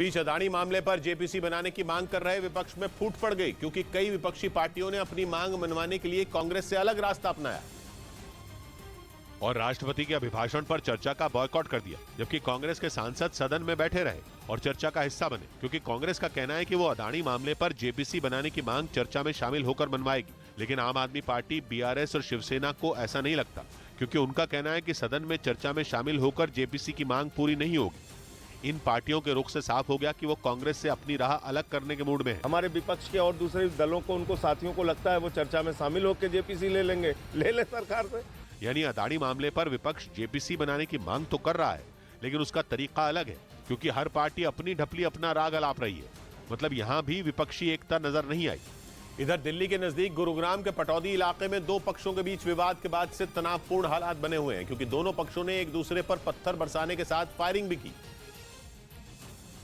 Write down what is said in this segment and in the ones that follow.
बीच अदानी मामले पर जेपीसी बनाने की मांग कर रहे विपक्ष में फूट पड़ गई, क्योंकि कई विपक्षी पार्टियों ने अपनी मांग मनवाने के लिए कांग्रेस से अलग रास्ता अपनाया और राष्ट्रपति के अभिभाषण पर चर्चा का बॉयकॉट कर दिया, जबकि कांग्रेस के सांसद सदन में बैठे रहे और चर्चा का हिस्सा बने, क्योंकि कांग्रेस का कहना है कि वो अदानी मामले पर जेपीसी बनाने की मांग चर्चा में शामिल होकर मनवाएगी। लेकिन आम आदमी पार्टी, बीआरएस और शिवसेना को ऐसा नहीं लगता, क्योंकि उनका कहना है कि सदन में चर्चा में शामिल होकर जेपीसी की मांग पूरी नहीं होगी। इन पार्टियों के रुख से साफ हो गया कि वो कांग्रेस से अपनी राह अलग करने के मूड में है। हमारे विपक्ष के और दूसरे दलों को, उनको साथियों को लगता है वो चर्चा में शामिल होकर जेपीसी ले लेंगे, ले ले सरकार से। यानी अदानी मामले पर विपक्ष जेपीसी बनाने की मांग तो कर रहा है, लेकिन उसका तरीका अलग है, क्योंकि हर पार्टी अपनी ढपली अपना राग अलाप रही है। मतलब यहाँ भी विपक्षी एकता नजर नहीं आई। इधर दिल्ली के नजदीक गुरुग्राम के पटौदी इलाके में दो पक्षों के बीच विवाद के बाद से तनावपूर्ण हालात बने हुए हैं, क्योंकि दोनों पक्षों ने एक दूसरे पर पत्थर बरसाने के साथ फायरिंग भी की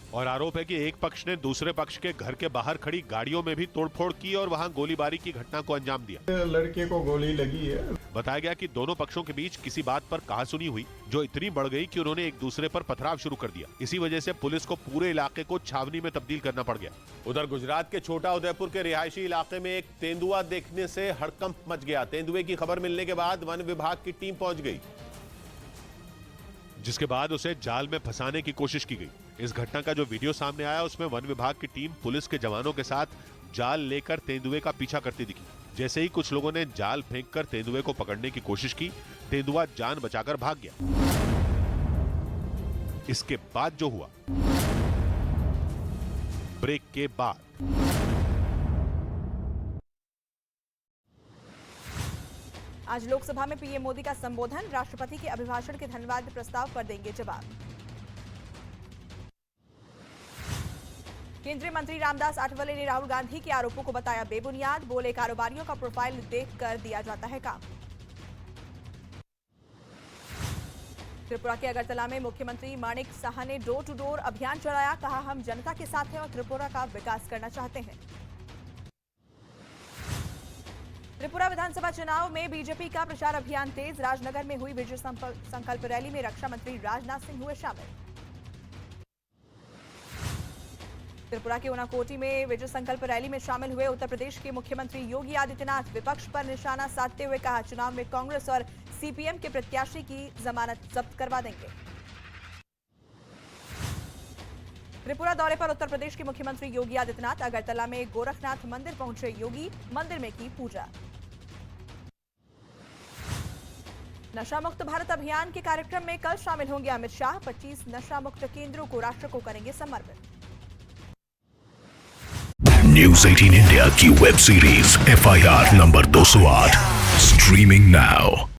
और आरोप है कि एक पक्ष ने दूसरे पक्ष के घर के बाहर खड़ी गाड़ियों में भी तोड़फोड़ की और वहां गोलीबारी की घटना को अंजाम दिया। लड़के को गोली लगी है। बताया गया कि दोनों पक्षों के बीच किसी बात पर कहासुनी हुई, जो इतनी बढ़ गई कि उन्होंने एक दूसरे पर पथराव शुरू कर दिया। इसी वजह से पुलिस को पूरे इलाके को छावनी में तब्दील करना पड़ गया। उधर गुजरात के छोटा उदयपुर के रिहायशी इलाके में एक तेंदुआ देखने से हड़कंप मच गया। तेंदुए की खबर मिलने के बाद वन विभाग की टीम पहुंच गई, जिसके बाद उसे जाल में फंसाने की कोशिश की गई। इस घटना का जो वीडियो सामने आया, उसमें वन विभाग की टीम पुलिस के जवानों के साथ जाल लेकर तेंदुए का पीछा करती दिखी। जैसे ही कुछ लोगों ने जाल फेंककर तेंदुए को पकड़ने की कोशिश की, तेंदुआ जान बचाकर भाग गया। इसके बाद जो हुआ, ब्रेक के बाद आज लोकसभा में पीएम मोदी का संबोधन, राष्ट्रपति के अभिभाषण के धन्यवाद प्रस्ताव पर देंगे जवाब। केंद्रीय मंत्री रामदास आठवले ने राहुल गांधी के आरोपों को बताया बेबुनियाद, बोले कारोबारियों का प्रोफाइल देखकर दिया जाता है काम। त्रिपुरा के अगरतला में मुख्यमंत्री माणिक साहा ने डोर टू डोर अभियान चलाया, कहा हम जनता के साथ हैं और त्रिपुरा का विकास करना चाहते हैं। त्रिपुरा विधानसभा चुनाव में बीजेपी का प्रचार अभियान तेज, राजनगर में हुई विजय संकल्प रैली में रक्षा मंत्री राजनाथ सिंह हुए शामिल। त्रिपुरा के उनाकोटी में विजय संकल्प रैली में शामिल हुए उत्तर प्रदेश के मुख्यमंत्री योगी आदित्यनाथ, विपक्ष पर निशाना साधते हुए कहा चुनाव में कांग्रेस और सीपीएम के प्रत्याशी की जमानत जब्त करवा देंगे। त्रिपुरा दौरे पर उत्तर प्रदेश के मुख्यमंत्री योगी आदित्यनाथ, अगरतला में गोरखनाथ मंदिर पहुंचे योगी, मंदिर में की पूजा। नशा मुक्त भारत अभियान के कार्यक्रम में कल शामिल होंगे अमित शाह, 25 नशा मुक्त केंद्रों को राष्ट्र को करेंगे समर्पित। न्यूज़ 18 इंडिया की web series FIR number 208 streaming now.